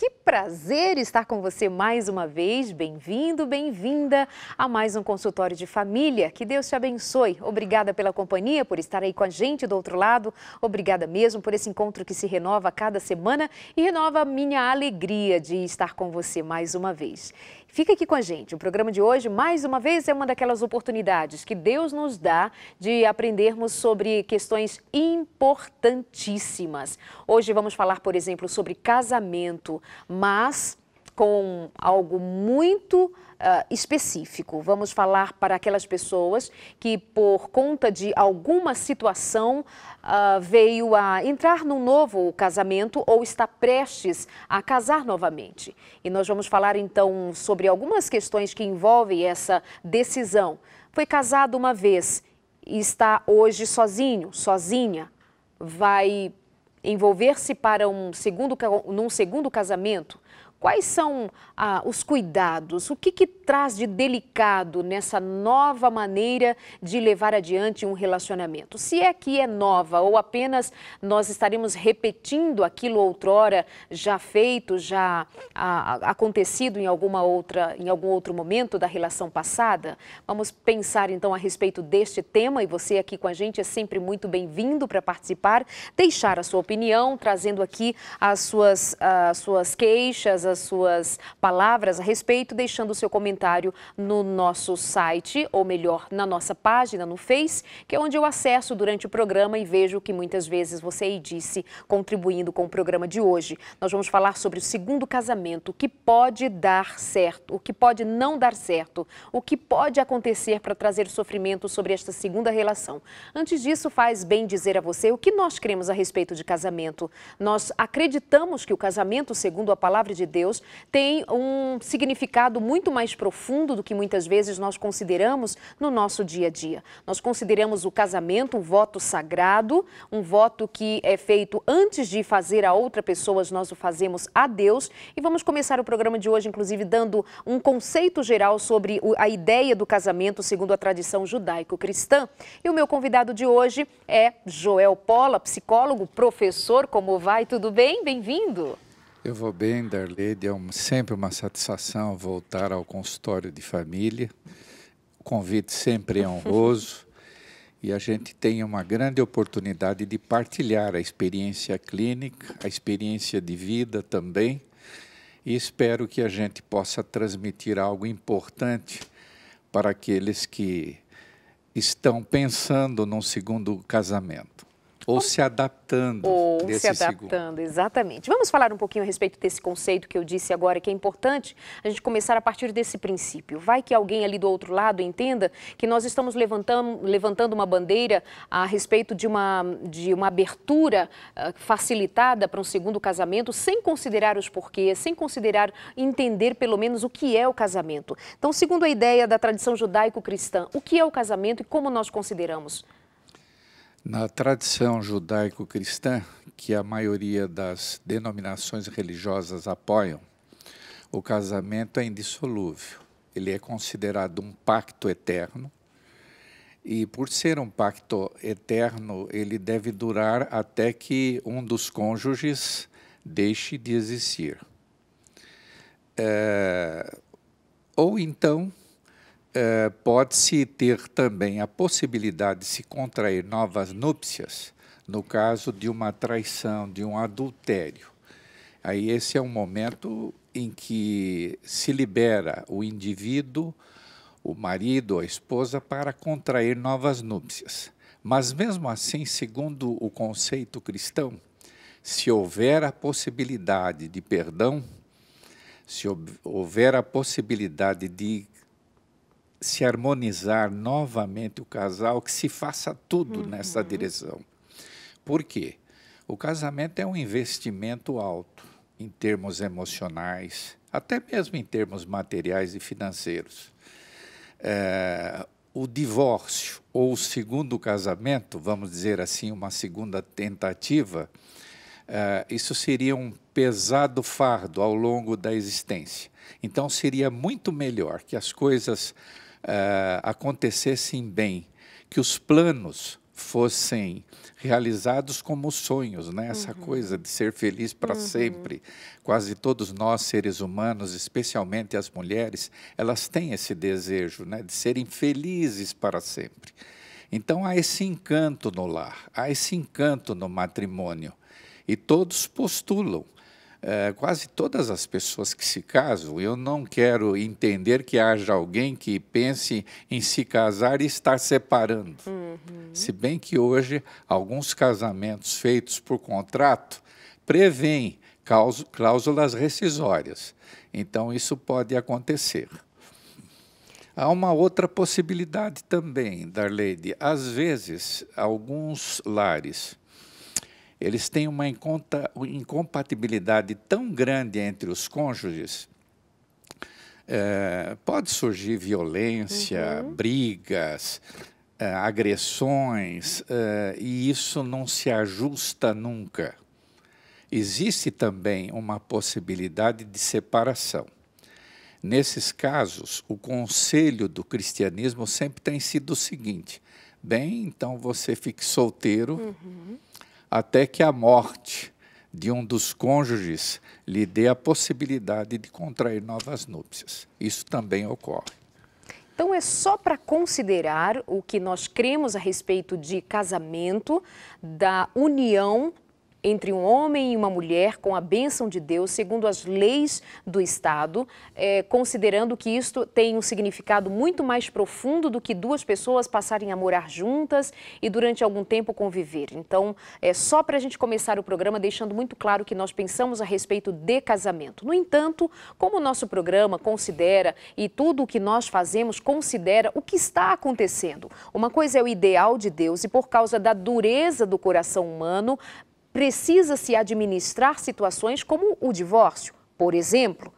Que prazer estar com você mais uma vez. Bem-vindo, bem-vinda a mais um consultório de família. Que Deus te abençoe. Obrigada pela companhia, por estar aí com a gente do outro lado. Obrigada mesmo por esse encontro que se renova a cada semana e renova a minha alegria de estar com você mais uma vez. Fica aqui com a gente. O programa de hoje, mais uma vez, é uma daquelas oportunidades que Deus nos dá de aprendermos sobre questões importantíssimas. Hoje vamos falar, por exemplo, sobre casamento, mas com algo muito específico. Vamos falar para aquelas pessoas que, por conta de alguma situação, veio a entrar num novo casamento ou está prestes a casar novamente. E nós vamos falar, então, sobre algumas questões que envolvem essa decisão. Foi casado uma vez e está hoje sozinho, sozinha. Vai envolver-se para num segundo casamento? Quais são os cuidados? O que traz de delicado nessa nova maneira de levar adiante um relacionamento? Se é que é nova ou apenas nós estaremos repetindo aquilo outrora já feito, já acontecido em algum outro momento da relação passada? Vamos pensar então a respeito deste tema e você aqui com a gente é sempre muito bem-vindo para participar, deixar a sua opinião, trazendo aqui as suas queixas, as suas palavras a respeito, deixando o seu comentário no nosso site, ou melhor, na nossa página no Face, que é onde eu acesso durante o programa e vejo que muitas vezes você aí disse, contribuindo com o programa de hoje. Nós vamos falar sobre o segundo casamento, o que pode dar certo, o que pode não dar certo, o que pode acontecer para trazer sofrimento sobre esta segunda relação. Antes disso, faz bem dizer a você o que nós cremos a respeito de casamento. Nós acreditamos que o casamento, segundo a palavra de Deus, tem um significado muito mais profundo do que muitas vezes nós consideramos no nosso dia a dia. Nós consideramos o casamento um voto sagrado, um voto que é feito antes de fazer a outra pessoa, nós o fazemos a Deus. E vamos começar o programa de hoje, inclusive, dando um conceito geral sobre a ideia do casamento segundo a tradição judaico-cristã. E o meu convidado de hoje é Joel Pola, psicólogo, professor. Como vai? Tudo bem? Bem-vindo! Eu vou bem, Darlede. É sempre uma satisfação voltar ao consultório de família. O convite sempre é honroso e a gente tem uma grande oportunidade de partilhar a experiência clínica, a experiência de vida também. E espero que a gente possa transmitir algo importante para aqueles que estão pensando num segundo casamento. Ou se adaptando. Exatamente. Vamos falar um pouquinho a respeito desse conceito que eu disse agora, que é importante a gente começar a partir desse princípio. Vai que alguém ali do outro lado entenda que nós estamos levantando uma bandeira a respeito de uma abertura facilitada para um segundo casamento, sem considerar os porquês, sem considerar entender pelo menos o que é o casamento. Então, segundo a ideia da tradição judaico-cristã, o que é o casamento e como nós consideramos? Na tradição judaico-cristã, que a maioria das denominações religiosas apoiam, o casamento é indissolúvel. Ele é considerado um pacto eterno e, por ser um pacto eterno, ele deve durar até que um dos cônjuges deixe de existir. Ou então, pode-se ter também a possibilidade de se contrair novas núpcias no caso de uma traição, de um adultério. Aí esse é um momento em que se libera o indivíduo, o marido ou a esposa, para contrair novas núpcias. Mas mesmo assim, segundo o conceito cristão, se houver a possibilidade de perdão, se houver a possibilidade de se harmonizar novamente o casal, que se faça tudo nessa direção. Por quê? O casamento é um investimento alto em termos emocionais, até mesmo em termos materiais e financeiros. O divórcio ou o segundo casamento, vamos dizer assim, uma segunda tentativa, isso seria um pesado fardo ao longo da existência. Então, seria muito melhor que as coisas acontecessem bem, que os planos fossem realizados como sonhos, né? Essa coisa de ser feliz para sempre. Quase todos nós, seres humanos, especialmente as mulheres, elas têm esse desejo, né, de serem felizes para sempre. Então há esse encanto no lar, há esse encanto no matrimônio. E todos postulam. Quase todas as pessoas que se casam, eu não quero entender que haja alguém que pense em se casar e estar separando. Se bem que hoje alguns casamentos feitos por contrato prevêem cláusulas rescisórias. Então isso pode acontecer. Há uma outra possibilidade também, Darleide. Às vezes, alguns lares eles têm uma incompatibilidade tão grande entre os cônjuges, pode surgir violência, brigas, agressões, e isso não se ajusta nunca. Existe também uma possibilidade de separação. Nesses casos, o conselho do cristianismo sempre tem sido o seguinte: bem, então você fique solteiro até que a morte de um dos cônjuges lhe dê a possibilidade de contrair novas núpcias. Isso também ocorre. Então é só para considerar o que nós cremos a respeito de casamento, da união entre um homem e uma mulher com a bênção de Deus, segundo as leis do Estado, considerando que isto tem um significado muito mais profundo do que duas pessoas passarem a morar juntas e durante algum tempo conviver. Então, é só para a gente começar o programa deixando muito claro que nós pensamos a respeito de casamento. No entanto, como o nosso programa considera e tudo o que nós fazemos considera o que está acontecendo. Uma coisa é o ideal de Deus e por causa da dureza do coração humano, precisa-se administrar situações como o divórcio, por exemplo.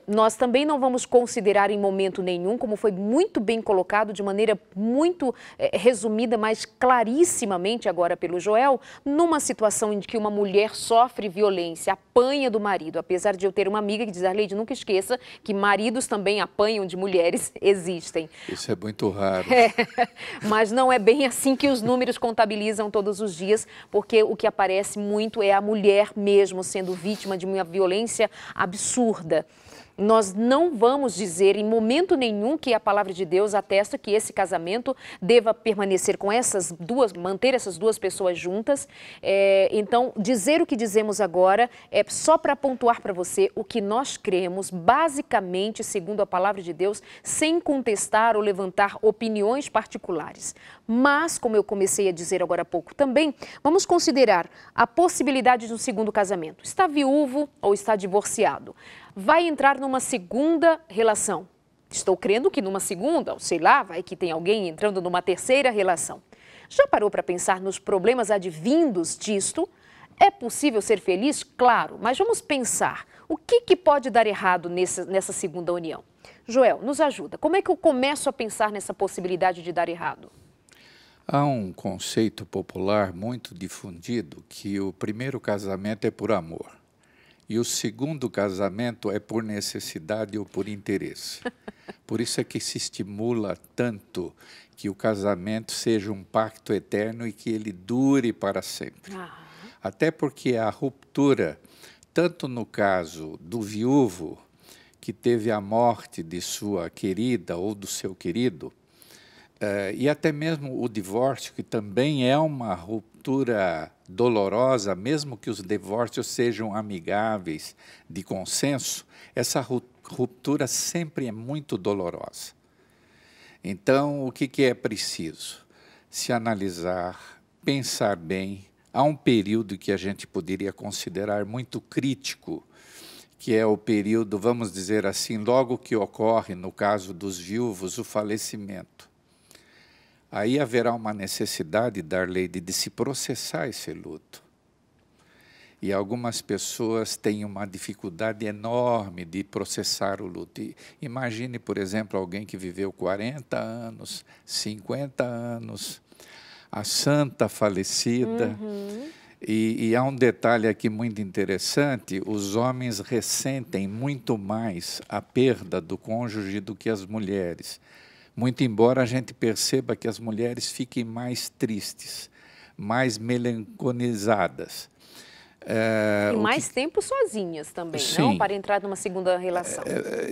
Nós também não vamos considerar em momento nenhum, como foi muito bem colocado de maneira muito resumida, mas clarissimamente agora pelo Joel, numa situação em que uma mulher sofre violência, apanha do marido, apesar de eu ter uma amiga que diz: Arleide, nunca esqueça que maridos também apanham de mulheres, existem. Isso é muito raro. Mas não é bem assim que os números contabilizam todos os dias, porque o que aparece muito é a mulher mesmo sendo vítima de uma violência absurda. Nós não vamos dizer em momento nenhum que a palavra de Deus atesta que esse casamento deva permanecer com essas duas, manter essas duas pessoas juntas. Então, dizer o que dizemos agora é só para pontuar para você o que nós cremos, basicamente, segundo a palavra de Deus, sem contestar ou levantar opiniões particulares. Mas, como eu comecei a dizer agora há pouco também, vamos considerar a possibilidade de um segundo casamento. Está viúvo ou está divorciado? Vai entrar numa segunda relação. Estou crendo que numa segunda, ou sei lá, vai que tem alguém entrando numa terceira relação. Já parou para pensar nos problemas advindos disto? É possível ser feliz? Claro, mas vamos pensar. O que pode dar errado nessa segunda união? Joel, nos ajuda. Como é que eu começo a pensar nessa possibilidade de dar errado? Há um conceito popular muito difundido que o primeiro casamento é por amor. E o segundo casamento é por necessidade ou por interesse. Por isso é que se estimula tanto que o casamento seja um pacto eterno e que ele dure para sempre. Até porque a ruptura, tanto no caso do viúvo, que teve a morte de sua querida ou do seu querido, e até mesmo o divórcio, que também é uma ruptura dolorosa, mesmo que os divórcios sejam amigáveis, de consenso, essa ruptura sempre é muito dolorosa. Então, o que é preciso? Se analisar, pensar bem. Há um período que a gente poderia considerar muito crítico, que é o período, vamos dizer assim, logo que ocorre, no caso dos viúvos, o falecimento. Aí haverá uma necessidade, Darleide, de se processar esse luto. E algumas pessoas têm uma dificuldade enorme de processar o luto. Imagine, por exemplo, alguém que viveu 40 anos, 50 anos, a santa falecida. E há um detalhe aqui muito interessante: os homens ressentem muito mais a perda do cônjuge do que as mulheres. Muito embora a gente perceba que as mulheres fiquem mais tristes, mais melancolizadas. E mais tempo sozinhas também, Sim. não? Para entrar numa segunda relação.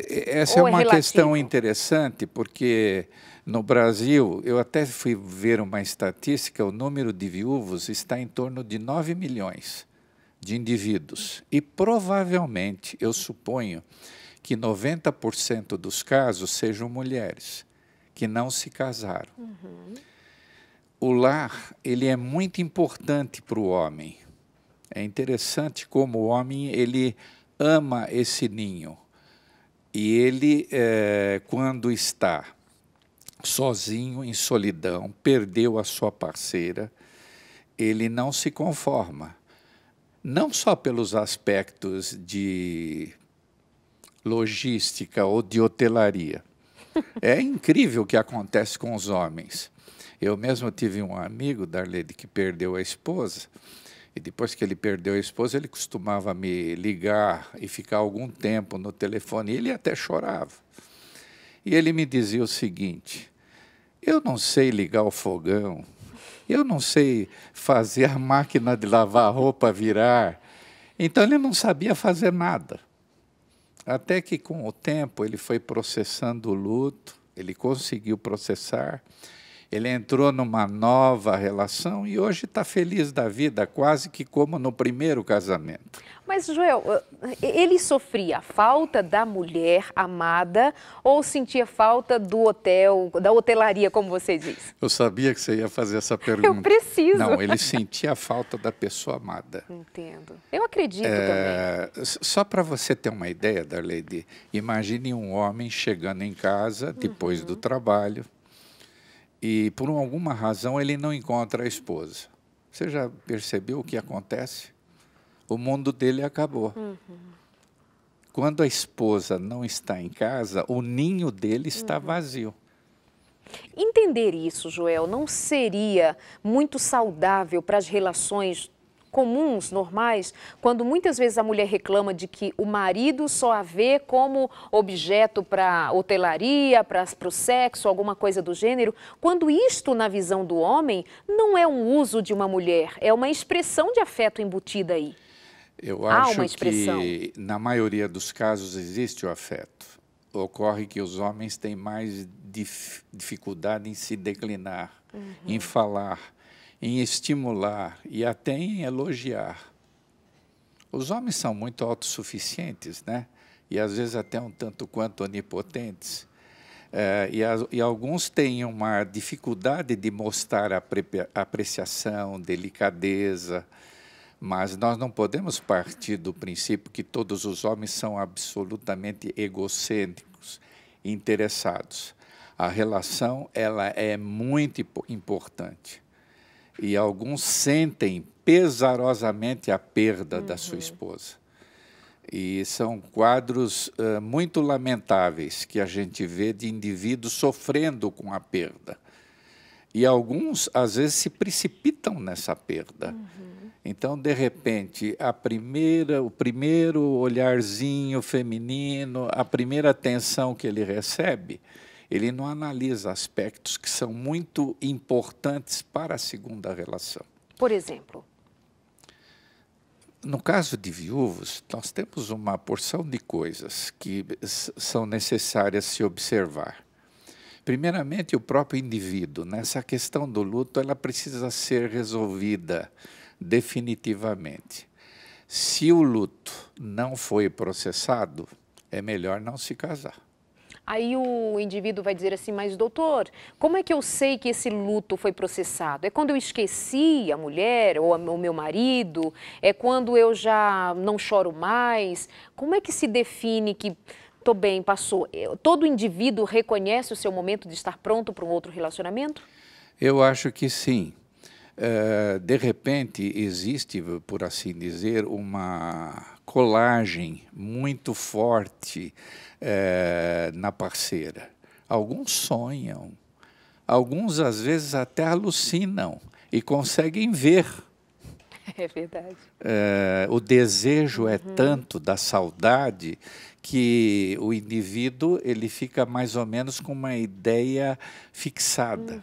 Essa Ou é uma questão relativo? interessante, porque no Brasil, eu até fui ver uma estatística, o número de viúvos está em torno de 9 milhões de indivíduos. E provavelmente, eu suponho, que 90% dos casos sejam mulheres que não se casaram. O lar, ele é muito importante para o homem. É interessante como o homem, ele ama esse ninho. E ele, quando está sozinho, em solidão, perdeu a sua parceira, ele não se conforma. Não só pelos aspectos de logística ou de hotelaria. É incrível o que acontece com os homens. Eu mesmo tive um amigo, Darlene, que perdeu a esposa, e depois que ele perdeu a esposa, ele costumava me ligar e ficar algum tempo no telefone, e ele até chorava. E ele me dizia o seguinte: eu não sei ligar o fogão, eu não sei fazer a máquina de lavar roupa virar. Então ele não sabia fazer nada. Até que com o tempo ele foi processando o luto, ele conseguiu processar, ele entrou numa nova relação e hoje está feliz da vida, quase que como no primeiro casamento. Mas, Joel, ele sofria falta da mulher amada ou sentia falta do hotel, da hotelaria, como você diz? Eu sabia que você ia fazer essa pergunta. Eu preciso. Não, ele sentia a falta da pessoa amada. Entendo. Eu acredito também. Só para você ter uma ideia, Darlene, imagine um homem chegando em casa depois do trabalho e, por alguma razão, ele não encontra a esposa. Você já percebeu o que acontece? O mundo dele acabou. Quando a esposa não está em casa, o ninho dele está vazio. Entender isso, Joel, não seria muito saudável para as relações comuns, normais, quando muitas vezes a mulher reclama de que o marido só a vê como objeto para hotelaria, para o sexo, alguma coisa do gênero, quando isto, na visão do homem, não é um uso de uma mulher, é uma expressão de afeto embutida aí. Eu Há acho uma expressão. que, na maioria dos casos, existe o afeto. Ocorre que os homens têm mais dificuldade em se declinar, em falar, em estimular e até em elogiar. Os homens são muito autossuficientes, né? E às vezes até um tanto quanto onipotentes. E alguns têm uma dificuldade de mostrar apreciação, delicadeza, mas nós não podemos partir do princípio que todos os homens são absolutamente egocêntricos, interessados. A relação, ela é muito importante. E alguns sentem pesarosamente a perda da sua esposa. E são quadros muito lamentáveis que a gente vê de indivíduos sofrendo com a perda. E alguns, às vezes, se precipitam nessa perda. Então, de repente, o primeiro olharzinho feminino, a primeira atenção que ele recebe, ele não analisa aspectos que são muito importantes para a segunda relação. Por exemplo? No caso de viúvos, nós temos uma porção de coisas que são necessárias se observar. Primeiramente, o próprio indivíduo. Nessa questão do luto, ela precisa ser resolvida definitivamente. Se o luto não foi processado, é melhor não se casar. Aí o indivíduo vai dizer assim, mas doutor, como é que eu sei que esse luto foi processado? É quando eu esqueci a mulher ou o meu marido? É quando eu já não choro mais? Como é que se define que, tô bem, passou? Todo indivíduo reconhece o seu momento de estar pronto para um outro relacionamento? Eu acho que sim. De repente, existe, por assim dizer, uma colagem muito forte na parceira. Alguns sonham, alguns às vezes até alucinam e conseguem ver. É verdade. O desejo é tanto da saudade que o indivíduo ele fica mais ou menos com uma ideia fixada.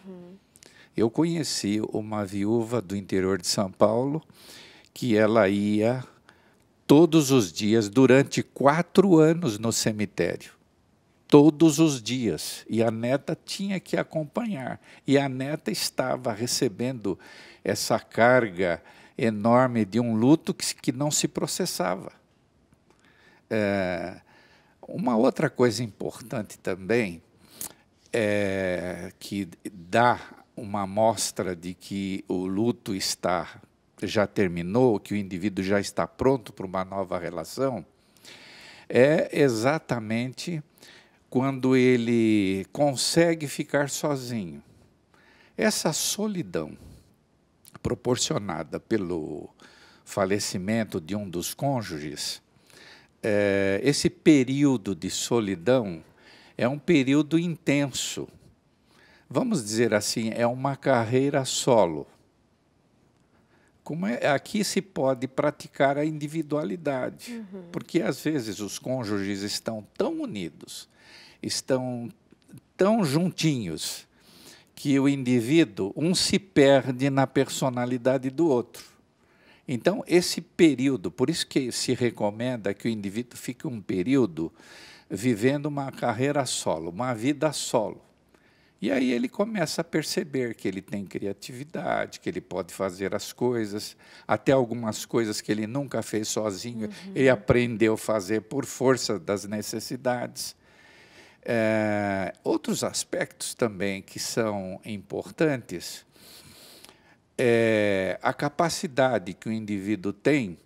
Eu conheci uma viúva do interior de São Paulo que ela ia todos os dias, durante 4 anos no cemitério. Todos os dias. E a neta tinha que acompanhar. E a neta estava recebendo essa carga enorme de um luto que não se processava. Uma outra coisa importante também que dá uma amostra de que o luto já terminou, que o indivíduo já está pronto para uma nova relação, é exatamente quando ele consegue ficar sozinho. Essa solidão proporcionada pelo falecimento de um dos cônjuges, esse período de solidão é um período intenso. Vamos dizer assim, é uma carreira solo. Aqui se pode praticar a individualidade, porque às vezes os cônjuges estão tão unidos, estão tão juntinhos, que o indivíduo, se perde na personalidade do outro. Então, esse período, por isso que se recomenda que o indivíduo fique um período vivendo uma carreira solo, uma vida solo. E aí ele começa a perceber que ele tem criatividade, que ele pode fazer as coisas, até algumas coisas que ele nunca fez sozinho, ele aprendeu a fazer por força das necessidades. Outros aspectos também que são importantes é a capacidade que o indivíduo tem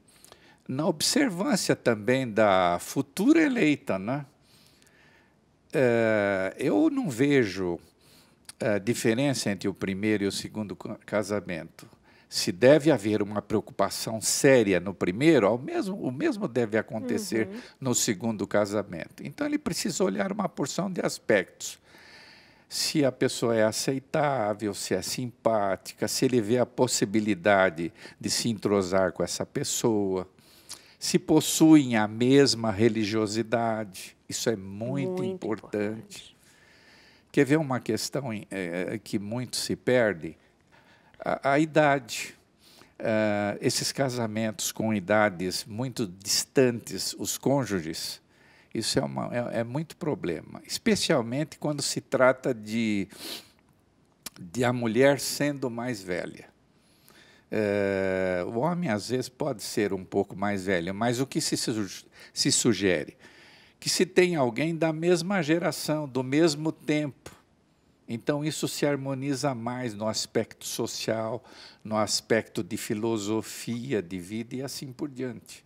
na observância também da futura eleita, né? Eu não vejo diferença entre o primeiro e o segundo casamento. Se deve haver uma preocupação séria no primeiro, o mesmo deve acontecer no segundo casamento. Então, ele precisa olhar uma porção de aspectos. Se a pessoa é aceitável, se é simpática, se ele vê a possibilidade de se entrosar com essa pessoa, se possuem a mesma religiosidade. Isso é muito importante. Quer ver uma questão que muito se perde? A idade. Esses casamentos com idades muito distantes, os cônjuges, isso é muito problema, especialmente quando se trata de a mulher sendo mais velha. O homem, às vezes, pode ser um pouco mais velho, mas o que se sugere? Que se tem alguém da mesma geração, do mesmo tempo. Então, isso se harmoniza mais no aspecto social, no aspecto de filosofia de vida e assim por diante.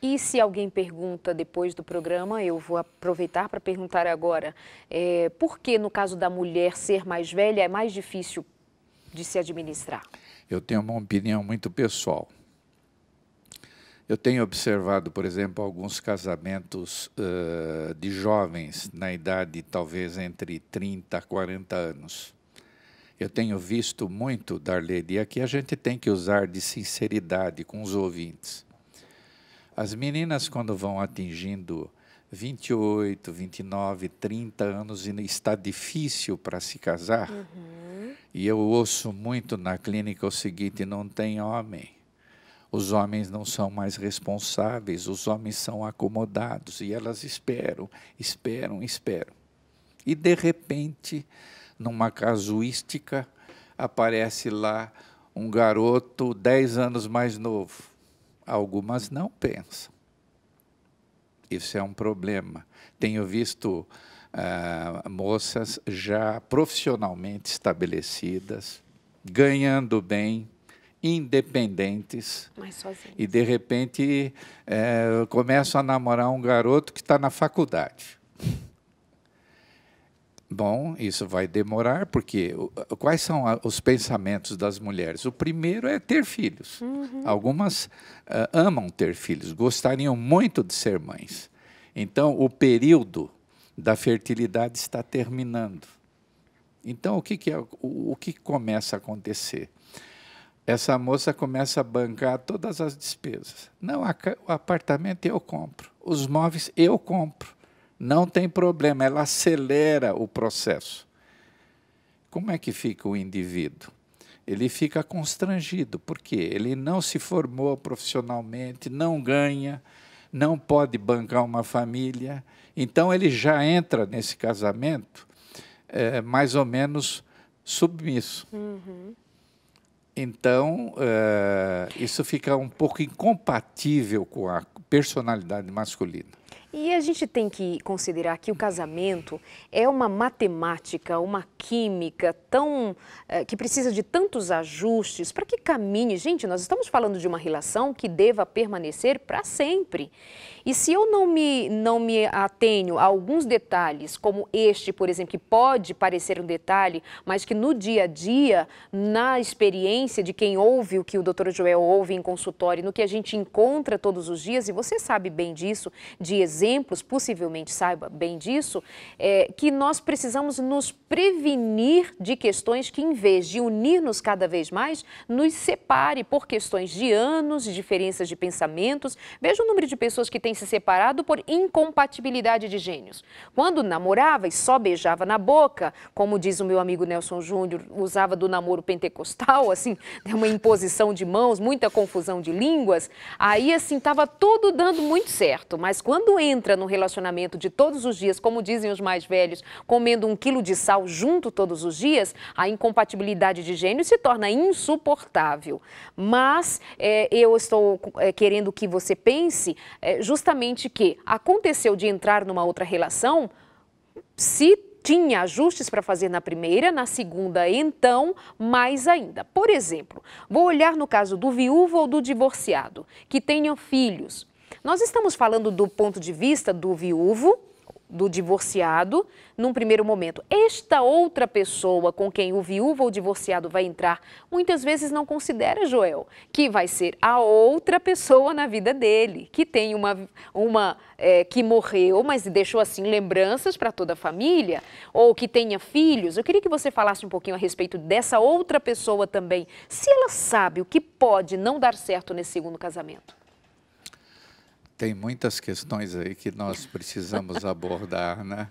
E se alguém pergunta depois do programa, eu vou aproveitar para perguntar agora, por que no caso da mulher ser mais velha é mais difícil de se administrar? Eu tenho uma opinião muito pessoal. Eu tenho observado, por exemplo, alguns casamentos de jovens na idade talvez entre 30 a 40 anos. Eu tenho visto muito, Darlene, e aqui a gente tem que usar de sinceridade com os ouvintes. As meninas, quando vão atingindo 28, 29, 30 anos, e está difícil para se casar, e eu ouço muito na clínica o seguinte: não tem homem. Os homens não são mais responsáveis, os homens são acomodados, e elas esperam. E, de repente, numa casuística, aparece lá um garoto 10 anos mais novo. Algumas não pensam. Isso é um problema. Tenho visto moças já profissionalmente estabelecidas, ganhando bem, independentes, e de repente começam a namorar um garoto que está na faculdade. Bom, isso vai demorar, porque quais são os pensamentos das mulheres? O primeiro é ter filhos. Algumas amam ter filhos, gostariam muito de ser mães. Então, o período da fertilidade está terminando. Então, o que começa a acontecer? essa moça começa a bancar todas as despesas. Não, o apartamento eu compro, os móveis eu compro. Não tem problema, ela acelera o processo. Como é que fica o indivíduo? Ele fica constrangido, porque ele não se formou profissionalmente, não ganha, não pode bancar uma família. Então, ele já entra nesse casamento mais ou menos submisso. Uhum. Então, isso fica um pouco incompatível com a personalidade masculina. E a gente tem que considerar que o casamento é uma matemática, uma química que precisa de tantos ajustes para que caminhe. Gente, nós estamos falando de uma relação que deva permanecer para sempre. E se eu não me atenho a alguns detalhes, como este, por exemplo, que pode parecer um detalhe, mas que no dia a dia, na experiência de quem ouve o que o Dr. Joel ouve em consultório, no que a gente encontra todos os dias, e você sabe bem disso, de exemplos, possivelmente saiba bem disso, que nós precisamos nos prevenir de questões que, em vez de unir-nos cada vez mais, nos separe por questões de anos, de diferenças de pensamentos. Veja o número de pessoas que têm se separado por incompatibilidade de gênios. Quando namorava e só beijava na boca, como diz o meu amigo Nelson Júnior, usava do namoro pentecostal, assim, uma imposição de mãos, muita confusão de línguas, aí assim, estava tudo dando muito certo, mas quando entra no relacionamento de todos os dias, como dizem os mais velhos, comendo 1 quilo de sal junto todos os dias, a incompatibilidade de gênios se torna insuportável. Mas eu estou querendo que você pense justamente que aconteceu de entrar numa outra relação, se tinha ajustes para fazer na primeira, na segunda, então, mais ainda. Por exemplo, vou olhar no caso do viúvo ou do divorciado, que tenham filhos. Nós estamos falando do ponto de vista do viúvo, do divorciado, num primeiro momento. Esta outra pessoa com quem o viúvo ou divorciado vai entrar, muitas vezes não considera, Joel, que vai ser a outra pessoa na vida dele, que tem que morreu, mas deixou assim lembranças para toda a família, ou que tenha filhos. Eu queria que você falasse um pouquinho a respeito dessa outra pessoa também, se ela sabe o que pode não dar certo nesse segundo casamento. Tem muitas questões aí que nós precisamos abordar, né?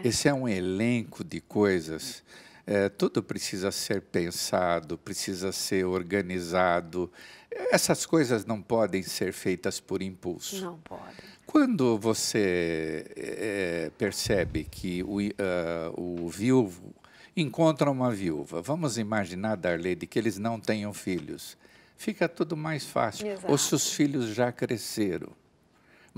Esse é um elenco de coisas. Tudo precisa ser pensado, precisa ser organizado. Essas coisas não podem ser feitas por impulso. Não podem. Quando você percebe que o viúvo encontra uma viúva, vamos imaginar, Darley, que eles não tenham filhos. Fica tudo mais fácil. Exato. Ou se os filhos já cresceram.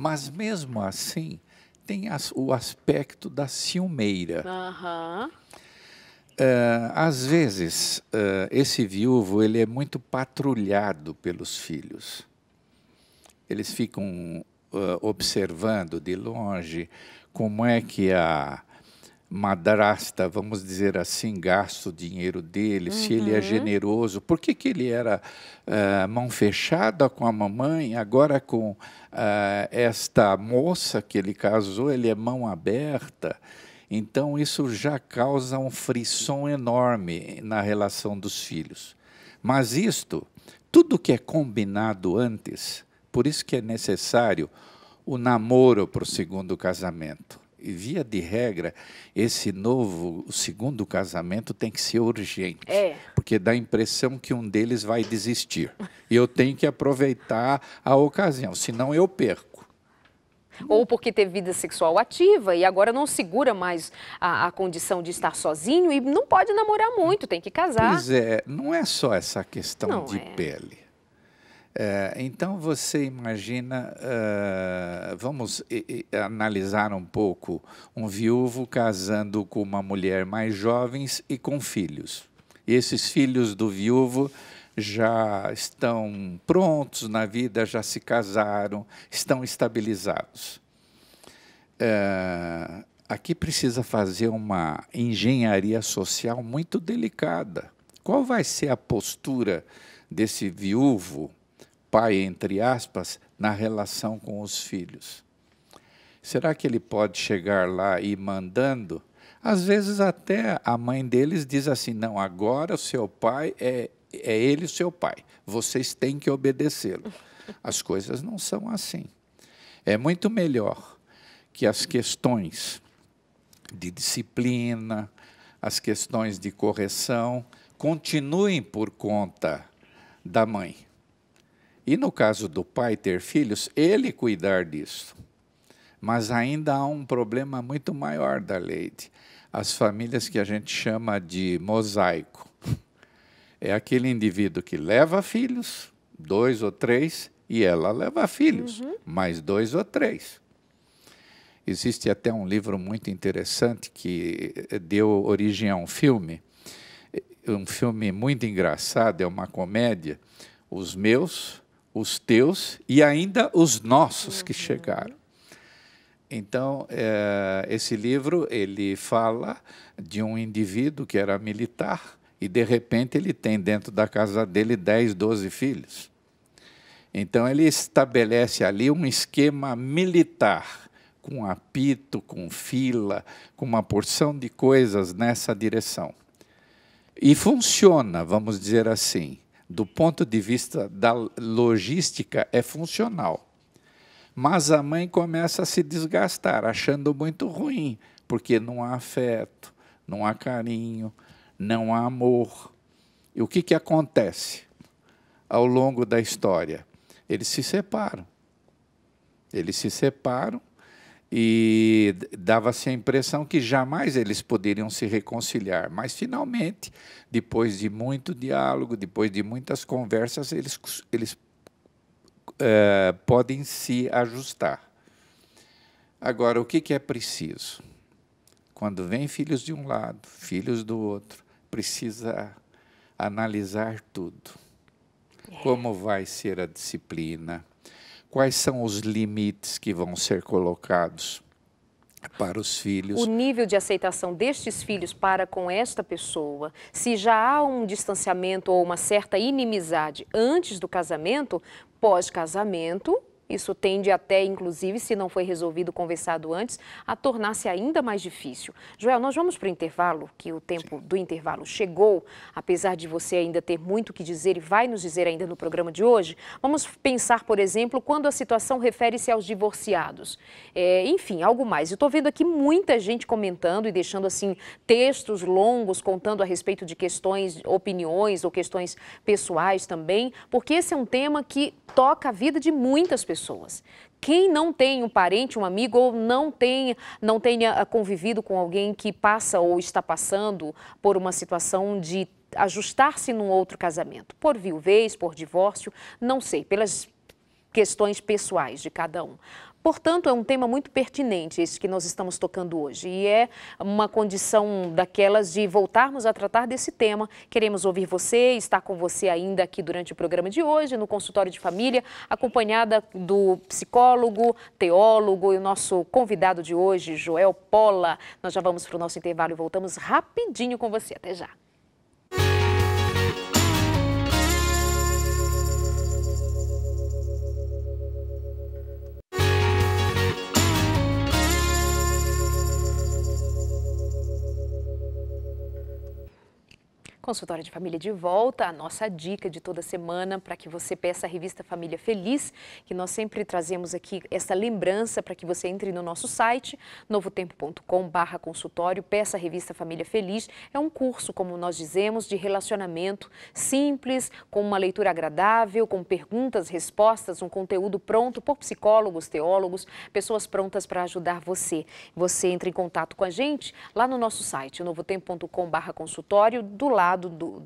Mas, mesmo assim, tem o aspecto da ciumeira. Uhum. Às vezes, esse viúvo ele é muito patrulhado pelos filhos. Eles ficam observando de longe como é que a madrasta, vamos dizer assim, gasta o dinheiro dele, se ele é generoso. Por que ele era mão fechada com a mamãe, agora com esta moça que ele casou, ele é mão aberta? Então, isso já causa um frisson enorme na relação dos filhos. Mas tudo que é combinado antes, por isso que é necessário o namoro para o segundo casamento. E, via de regra, o segundo casamento tem que ser urgente. Porque dá a impressão que um deles vai desistir. E eu tenho que aproveitar a ocasião, senão eu perco. Ou porque teve vida sexual ativa e agora não segura mais a condição de estar sozinho e não pode namorar muito, tem que casar. Pois é, não é só essa questão de pele. Então, você imagina, vamos analisar um pouco um viúvo casando com uma mulher mais jovens e com filhos. E esses filhos do viúvo já estão prontos na vida, já se casaram, estão estabilizados. Aqui precisa fazer uma engenharia social muito delicada. Qual vai ser a postura desse viúvo, pai, entre aspas, na relação com os filhos? Será que ele pode chegar lá e ir mandando? Às vezes até a mãe deles diz assim, não, agora o seu pai é é ele o seu pai, vocês têm que obedecê-lo. As coisas não são assim. É muito melhor que as questões de disciplina, as questões de correção, continuem por conta da mãe. E no caso do pai ter filhos, ele cuidar disso. Mas ainda há um problema muito maior da Leide. As famílias que a gente chama de mosaico. É aquele indivíduo que leva filhos, 2 ou 3, e ela leva filhos, mais 2 ou 3. Existe até um livro muito interessante que deu origem a um filme muito engraçado, é uma comédia, Os Meus, Os Teus e ainda Os Nossos que chegaram. Então, esse livro, ele fala de um indivíduo que era militar e, de repente, ele tem dentro da casa dele 10, 12 filhos. Então, ele estabelece ali um esquema militar, com apito, com fila, com uma porção de coisas nessa direção. E funciona, vamos dizer assim, do ponto de vista da logística, é funcional. Mas a mãe começa a se desgastar, achando muito ruim, porque não há afeto, não há carinho, não há amor. E o que acontece ao longo da história? Eles se separam. Eles se separam e dava-se a impressão que jamais eles poderiam se reconciliar. Mas, finalmente, depois de muito diálogo, depois de muitas conversas, eles podem se ajustar. Agora, o que é preciso? Quando vem filhos de um lado, filhos do outro, precisa analisar tudo. Como vai ser a disciplina? Quais são os limites que vão ser colocados para os filhos? O nível de aceitação destes filhos para com esta pessoa, se já há um distanciamento ou uma certa inimizade antes do casamento, pós-casamento, isso tende até, inclusive, se não foi resolvido, conversado antes, a tornar-se ainda mais difícil. Joel, nós vamos para o intervalo, que o tempo do intervalo chegou, apesar de você ainda ter muito o que dizer e vai nos dizer ainda no programa de hoje. Vamos pensar, por exemplo, quando a situação refere-se aos divorciados. Enfim, algo mais. Eu estou vendo aqui muita gente comentando e deixando assim textos longos, contando a respeito de questões, opiniões ou questões pessoais também, porque esse é um tema que toca a vida de muitas pessoas. Quem não tem um parente, um amigo ou não tenha convivido com alguém que passa ou está passando por uma situação de ajustar-se num outro casamento, por viuvez, por divórcio, não sei, pelas questões pessoais de cada um. Portanto, é um tema muito pertinente esse que nós estamos tocando hoje e é uma condição daquelas de voltarmos a tratar desse tema. Queremos ouvir você, estar com você ainda aqui durante o programa de hoje, no consultório de família, acompanhada do psicólogo, teólogo e o nosso convidado de hoje, Joel Pola. Nós já vamos para o nosso intervalo e voltamos rapidinho com você. Até já. Consultório de Família de volta, a nossa dica de toda semana para que você peça a revista Família Feliz, que nós sempre trazemos aqui essa lembrança para que você entre no nosso site, novotempo.com/consultório, peça a revista Família Feliz. É um curso, como nós dizemos, de relacionamento simples, com uma leitura agradável, com perguntas, respostas, um conteúdo pronto por psicólogos, teólogos, pessoas prontas para ajudar você. Você entra em contato com a gente lá no nosso site, novotempo.com/consultório, do lado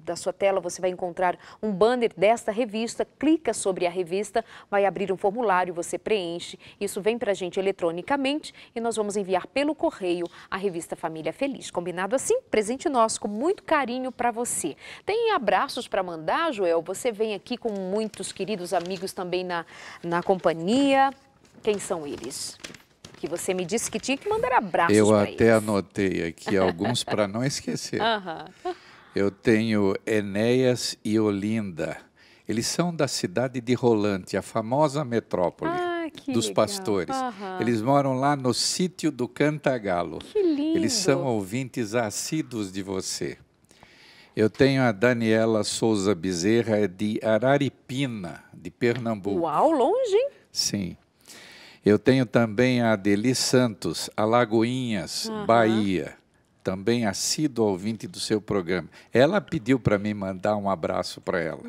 da sua tela você vai encontrar um banner desta revista, clica sobre a revista, vai abrir um formulário, você preenche, isso vem para a gente eletronicamente e nós vamos enviar pelo correio a revista Família Feliz. Combinado assim? Presente nosso, com muito carinho para você. Tem abraços para mandar, Joel? Você vem aqui com muitos queridos amigos também na companhia. Quem são eles? Que você me disse que tinha que mandar abraços para eles. Eu até anotei aqui alguns para não esquecer. Eu tenho Enéas e Olinda. Eles são da cidade de Rolante, a famosa metrópole dos legal. Pastores. Eles moram lá no sítio do Cantagalo. Que lindo! Eles são ouvintes assíduos de você. Eu tenho a Daniela Souza Bezerra, é de Araripina, de Pernambuco. Uau, longe, hein? Sim. Eu tenho também a Adeli Santos, Alagoinhas, Bahia. Também assídua ouvinte do seu programa. Ela pediu para mim mandar um abraço para ela.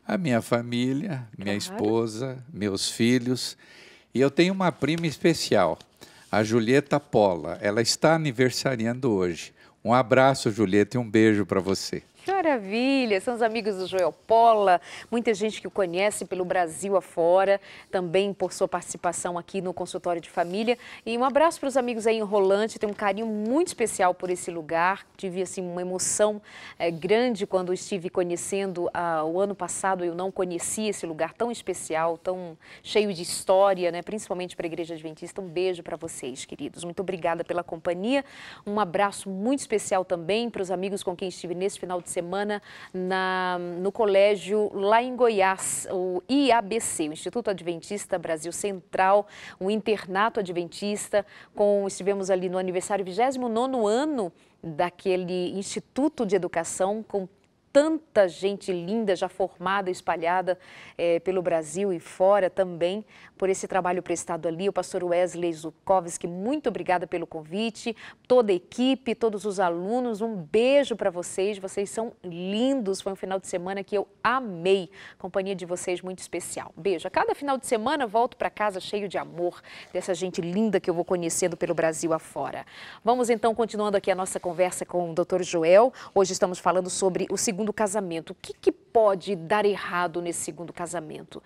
A minha família, minha esposa, meus filhos. E eu tenho uma prima especial, a Julieta Pola. Ela está aniversariando hoje. Um abraço, Julieta, e um beijo para você. Maravilha, são os amigos do Joel Pola, muita gente que o conhece pelo Brasil afora, também por sua participação aqui no consultório de família. E um abraço para os amigos aí em Rolante, tenho um carinho muito especial por esse lugar, tive assim uma emoção grande quando estive conhecendo o ano passado, eu não conhecia esse lugar tão especial, tão cheio de história, né? Principalmente para a Igreja Adventista. Um beijo para vocês, queridos, muito obrigada pela companhia, um abraço muito especial também para os amigos com quem estive nesse final de semana no colégio lá em Goiás, o IABC, o Instituto Adventista Brasil Central, um internato adventista, estivemos ali no aniversário 29º ano daquele Instituto de Educação, com tanta gente linda, já formada, espalhada pelo Brasil e fora também, por esse trabalho prestado ali. O pastor Wesley Zukovski, muito obrigada pelo convite, toda a equipe, todos os alunos, um beijo para vocês, vocês são lindos, foi um final de semana que eu amei, a companhia de vocês muito especial. Beijo, a cada final de semana volto para casa cheio de amor, dessa gente linda que eu vou conhecendo pelo Brasil afora. Vamos então continuando aqui a nossa conversa com o Dr. Joel, hoje estamos falando sobre o segundo casamento. O que pode dar errado nesse segundo casamento?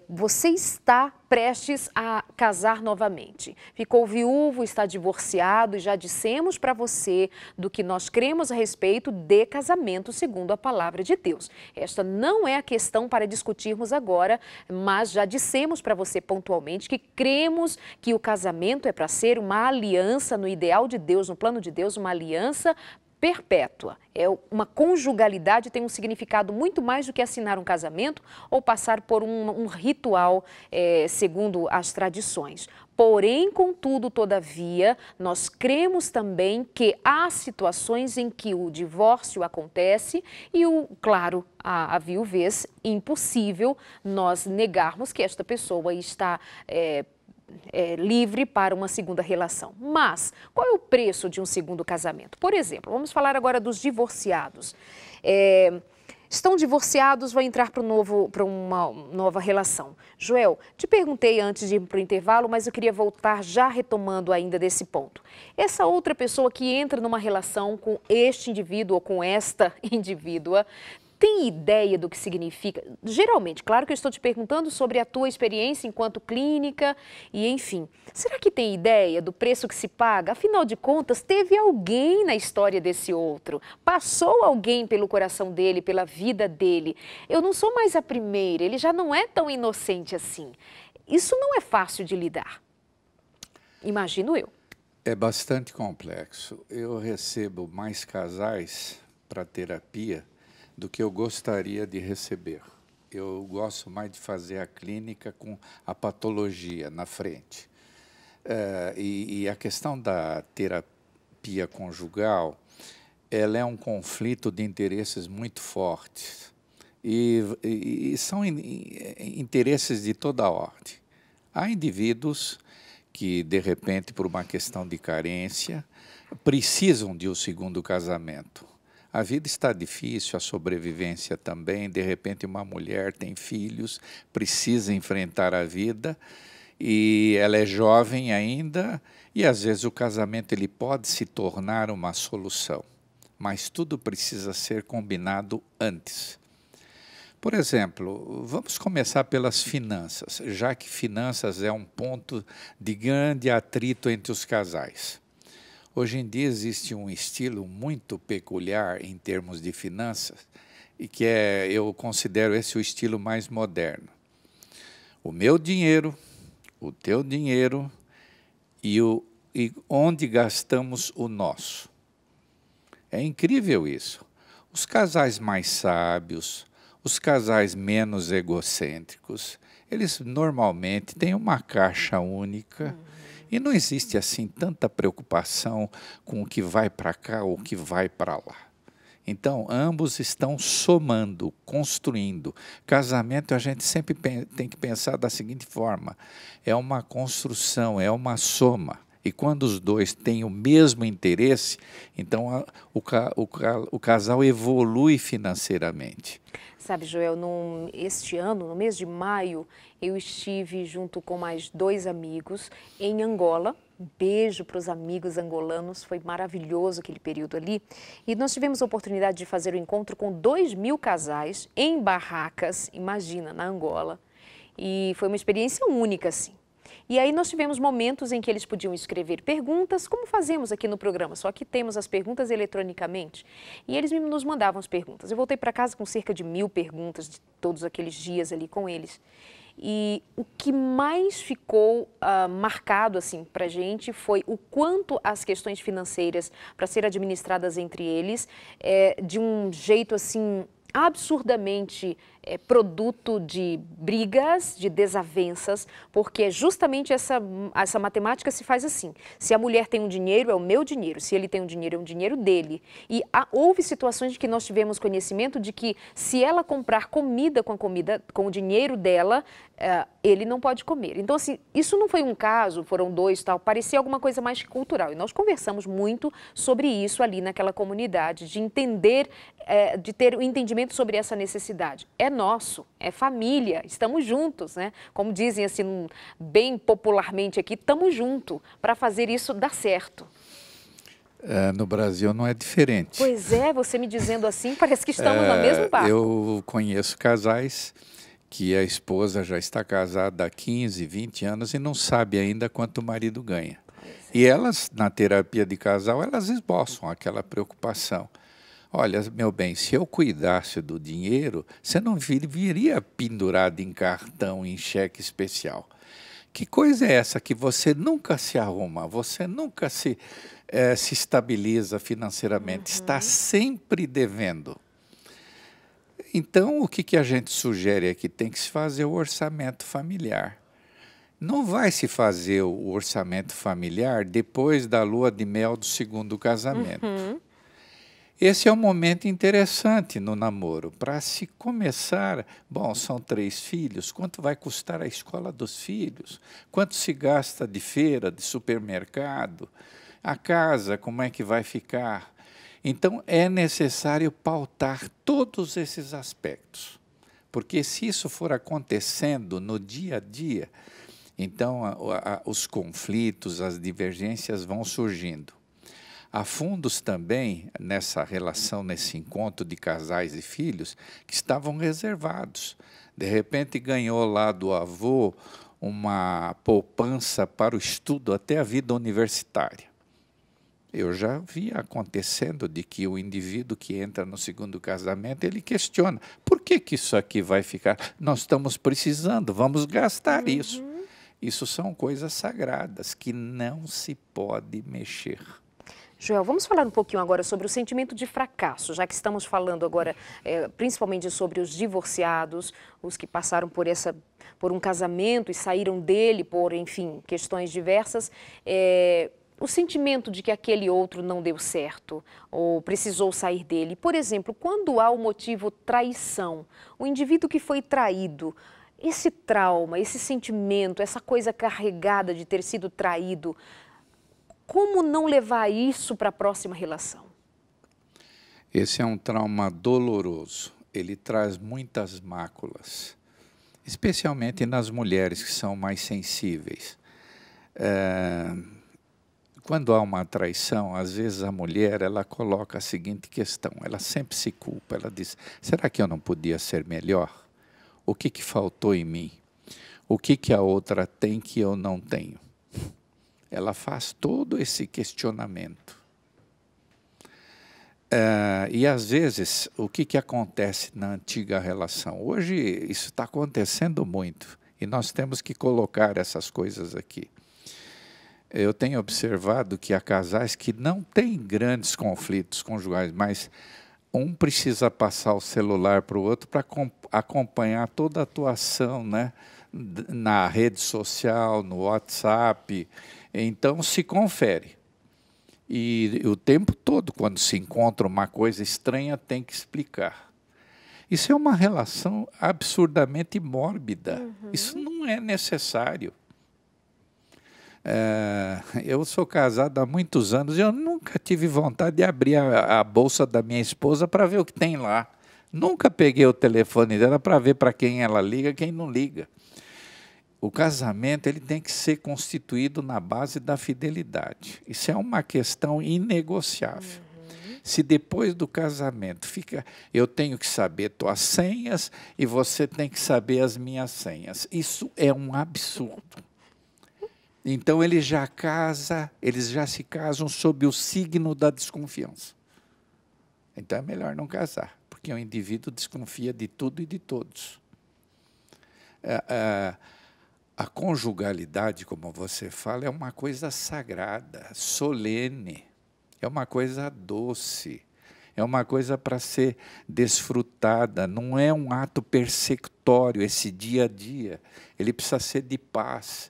Você está prestes a casar novamente. Ficou viúvo, está divorciado e já dissemos para você do que nós cremos a respeito de casamento segundo a palavra de Deus. Esta não é a questão para discutirmos agora, mas já dissemos para você pontualmente que cremos que o casamento é para ser uma aliança no ideal de Deus, no plano de Deus, uma aliança perpétua. Uma conjugalidade, tem um significado muito mais do que assinar um casamento ou passar por um ritual segundo as tradições. Porém, contudo, todavia, nós cremos também que há situações em que o divórcio acontece e, claro, a viuvez, impossível nós negarmos que esta pessoa está livre para uma segunda relação. Mas qual é o preço de um segundo casamento? Por exemplo, vamos falar agora dos divorciados. Estão divorciados, vão entrar para uma nova relação. Joel, te perguntei antes de ir para o intervalo, mas eu queria voltar já retomando ainda desse ponto. Essa outra pessoa que entra numa relação com este indivíduo ou com esta indivídua, tem ideia do que significa? Geralmente, claro que eu estou te perguntando sobre a tua experiência enquanto clínica e enfim. Será que tem ideia do preço que se paga? Afinal de contas, teve alguém na história desse outro. Passou alguém pelo coração dele, pela vida dele. Eu não sou mais a primeira, ele já não é tão inocente assim. Isso não é fácil de lidar. Imagino eu. É bastante complexo. Eu recebo mais casais para terapia do que eu gostaria de receber. Eu gosto mais de fazer a clínica com a patologia na frente. E a questão da terapia conjugal, ela é um conflito de interesses muito fortes. E são interesses de toda a ordem. Há indivíduos que, de repente, por uma questão de carência, precisam de um segundo casamento. A vida está difícil, a sobrevivência também. De repente, uma mulher tem filhos, precisa enfrentar a vida e ela é jovem ainda e, às vezes, o casamento ele pode se tornar uma solução, mas tudo precisa ser combinado antes. Por exemplo, vamos começar pelas finanças, já que finanças é um ponto de grande atrito entre os casais. Hoje em dia existe um estilo muito peculiar em termos de finanças e que eu considero esse o estilo mais moderno. O meu dinheiro, o teu dinheiro e onde gastamos o nosso. É incrível isso. Os casais mais sábios, os casais menos egocêntricos, eles normalmente têm uma caixa única. E não existe assim tanta preocupação com o que vai para cá ou o que vai para lá. Então, ambos estão somando, construindo. Casamento, a gente sempre tem que pensar da seguinte forma: é uma construção, é uma soma. E quando os dois têm o mesmo interesse, então o casal evolui financeiramente. Sabe, Joel, este ano, no mês de maio, eu estive junto com mais 2 amigos em Angola. Um beijo para os amigos angolanos, foi maravilhoso aquele período ali. E nós tivemos a oportunidade de fazer o encontro com 2.000 casais em barracas, imagina, na Angola. E foi uma experiência única, assim. E aí nós tivemos momentos em que eles podiam escrever perguntas, como fazemos aqui no programa, só que temos as perguntas eletronicamente. E eles nos mandavam as perguntas. Eu voltei para casa com cerca de 1.000 perguntas de todos aqueles dias ali com eles. E o que mais ficou marcado assim, para a gente foi o quanto as questões financeiras para ser administradas entre eles, de um jeito assim absurdamente produto de brigas, de desavenças, porque justamente essa matemática se faz assim: se a mulher tem um dinheiro, é o meu dinheiro; se ele tem um dinheiro, é um dinheiro dele. E houve situações de que nós tivemos conhecimento de que se ela comprar comida com o dinheiro dela, ele não pode comer. Então, assim, isso não foi um caso, foram 2, tal, parecia alguma coisa mais cultural. E nós conversamos muito sobre isso ali naquela comunidade, de entender, de ter um entendimento sobre essa necessidade. É nosso, é família, estamos juntos, né? Como dizem assim, bem popularmente aqui, estamos juntos para fazer isso dar certo. No Brasil não é diferente. Pois é, você me dizendo assim, parece que estamos no mesmo barco. Eu conheço casais que a esposa já está casada há 15, 20 anos e não sabe ainda quanto o marido ganha. E elas, na terapia de casal, elas esboçam aquela preocupação. Olha, meu bem, se eu cuidasse do dinheiro, você não viria pendurado em cartão, em cheque especial. Que coisa é essa que você nunca se arruma, você nunca se estabiliza financeiramente, está sempre devendo. Então, o que a gente sugere aqui? Tem que se fazer o orçamento familiar. Não vai se fazer o orçamento familiar depois da lua de mel do segundo casamento. Esse é um momento interessante no namoro, para se começar. Bom, são 3 filhos, quanto vai custar a escola dos filhos? Quanto se gasta de feira, de supermercado? A casa, como é que vai ficar? Então, é necessário pautar todos esses aspectos, porque se isso for acontecendo no dia a dia, então os conflitos, as divergências vão surgindo. Há fundos também nessa relação, nesse encontro de casais e filhos, que estavam reservados. De repente ganhou lá do avô uma poupança para o estudo até a vida universitária. Eu já vi acontecendo de que o indivíduo que entra no segundo casamento, ele questiona: por que isso aqui vai ficar? Nós estamos precisando, vamos gastar isso. Isso são coisas sagradas que não se pode mexer. Joel, vamos falar um pouquinho agora sobre o sentimento de fracasso, já que estamos falando agora principalmente sobre os divorciados, os que passaram por um casamento e saíram dele por, enfim, questões diversas. O sentimento de que aquele outro não deu certo ou precisou sair dele. Por exemplo, quando há o motivo traição, o indivíduo que foi traído, esse trauma, esse sentimento, essa coisa carregada de ter sido traído, como não levar isso para a próxima relação? Esse é um trauma doloroso. Ele traz muitas máculas, especialmente nas mulheres que são mais sensíveis. Quando há uma traição, às vezes a mulher ela coloca a seguinte questão, ela sempre se culpa, ela diz: será que eu não podia ser melhor? O que faltou em mim? O que a outra tem que eu não tenho? Ela faz todo esse questionamento. E às vezes, o que acontece na antiga relação? Hoje isso está acontecendo muito e nós temos que colocar essas coisas aqui. Eu tenho observado que há casais que não têm grandes conflitos conjugais, mas um precisa passar o celular para o outro para acompanhar toda a atuação, né? Na rede social, no WhatsApp. Então se confere. E o tempo todo, quando se encontra uma coisa estranha, tem que explicar. Isso é uma relação absurdamente mórbida. Isso não é necessário. Eu sou casado há muitos anos e eu nunca tive vontade de abrir a bolsa da minha esposa para ver o que tem lá. Nunca peguei o telefone dela para ver para quem ela liga, quem não liga. O casamento ele tem que ser constituído na base da fidelidade. Isso é uma questão inegociável. Se depois do casamento eu tenho que saber tuas senhas e você tem que saber as minhas senhas, isso é um absurdo. Então eles já se casam sob o signo da desconfiança. Então é melhor não casar, porque o indivíduo desconfia de tudo e de todos. A conjugalidade, como você fala, é uma coisa sagrada, solene, é uma coisa doce, é uma coisa para ser desfrutada, não é um ato persecutório, esse dia a dia. Ele precisa ser de paz,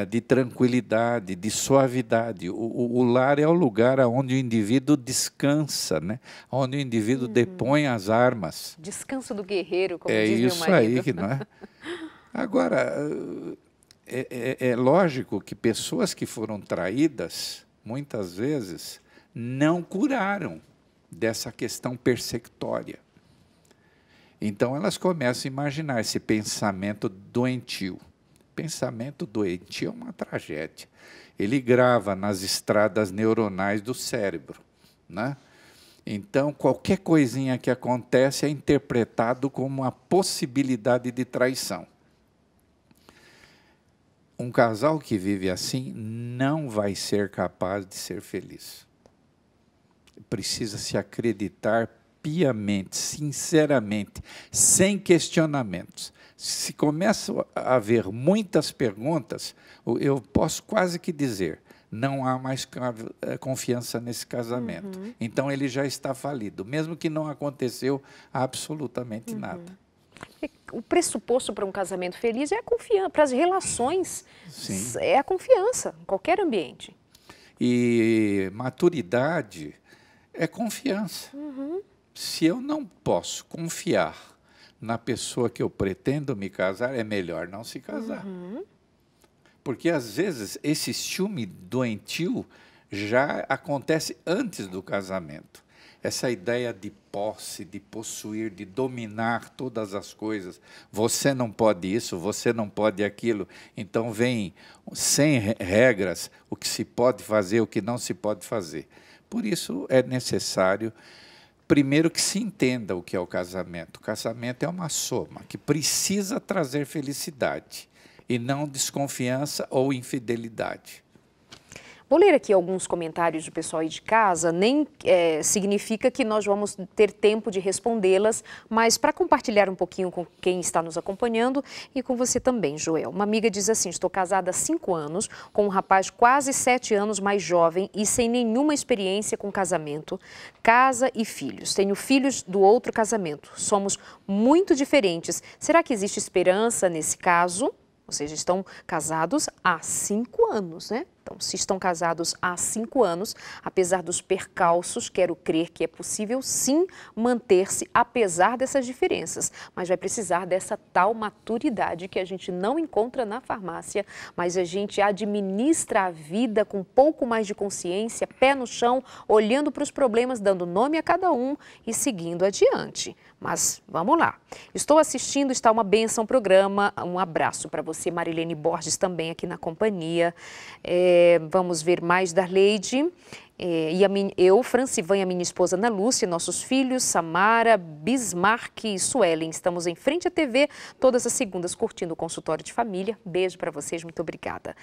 de tranquilidade, de suavidade. O lar é o lugar onde o indivíduo descansa, né? Onde o indivíduo depõe as armas. Descanso do guerreiro, como diz meu marido. É isso aí, que não é? Agora, é lógico que pessoas que foram traídas, muitas vezes, não curaram dessa questão persecutória. Então, elas começam a imaginar esse pensamento doentio. Pensamento doentio é uma tragédia. Ele grava nas estradas neuronais do cérebro, né? Então, qualquer coisinha que acontece é interpretado como uma possibilidade de traição. Um casal que vive assim não vai ser capaz de ser feliz. Precisa se acreditar piamente, sinceramente, sem questionamentos. Se começa a haver muitas perguntas, eu posso quase que dizer, não há mais confiança nesse casamento. Então, ele já está falido, mesmo que não aconteceu absolutamente nada. O pressuposto para um casamento feliz é a confiança, para as relações. Sim. É a confiança, em qualquer ambiente. E maturidade é confiança. Se eu não posso confiar na pessoa que eu pretendo me casar, é melhor não se casar. Porque, às vezes, esse ciúme doentio já acontece antes do casamento. Essa ideia de posse, de possuir, de dominar todas as coisas. Você não pode isso, você não pode aquilo. Então, vem sem regras o que se pode fazer, o que não se pode fazer. Por isso, é necessário, primeiro, que se entenda o que é o casamento. O casamento é uma soma que precisa trazer felicidade e não desconfiança ou infidelidade. Vou ler aqui alguns comentários do pessoal aí de casa, nem significa que nós vamos ter tempo de respondê-las, mas para compartilhar um pouquinho com quem está nos acompanhando e com você também, Joel. Uma amiga diz assim, estou casada há 5 anos, com um rapaz quase 7 anos mais jovem e sem nenhuma experiência com casamento, casa e filhos. Tenho filhos do outro casamento, somos muito diferentes. Será que existe esperança nesse caso? Ou seja, estão casados há 5 anos, né? Então, se estão casados há 5 anos, apesar dos percalços, quero crer que é possível, sim, manter-se apesar dessas diferenças. Mas vai precisar dessa tal maturidade que a gente não encontra na farmácia, mas a gente administra a vida com um pouco mais de consciência, pé no chão, olhando para os problemas, dando nome a cada um e seguindo adiante. Mas vamos lá. Estou assistindo, está uma bênção o programa. Um abraço para você, Marilene Borges, também aqui na companhia. Vamos ver mais da Leide. Eu, Francivan e a minha esposa Ana Lúcia, nossos filhos, Samara, Bismarck e Suelen. Estamos em frente à TV todas as segundas curtindo o consultório de família. Beijo para vocês, muito obrigada.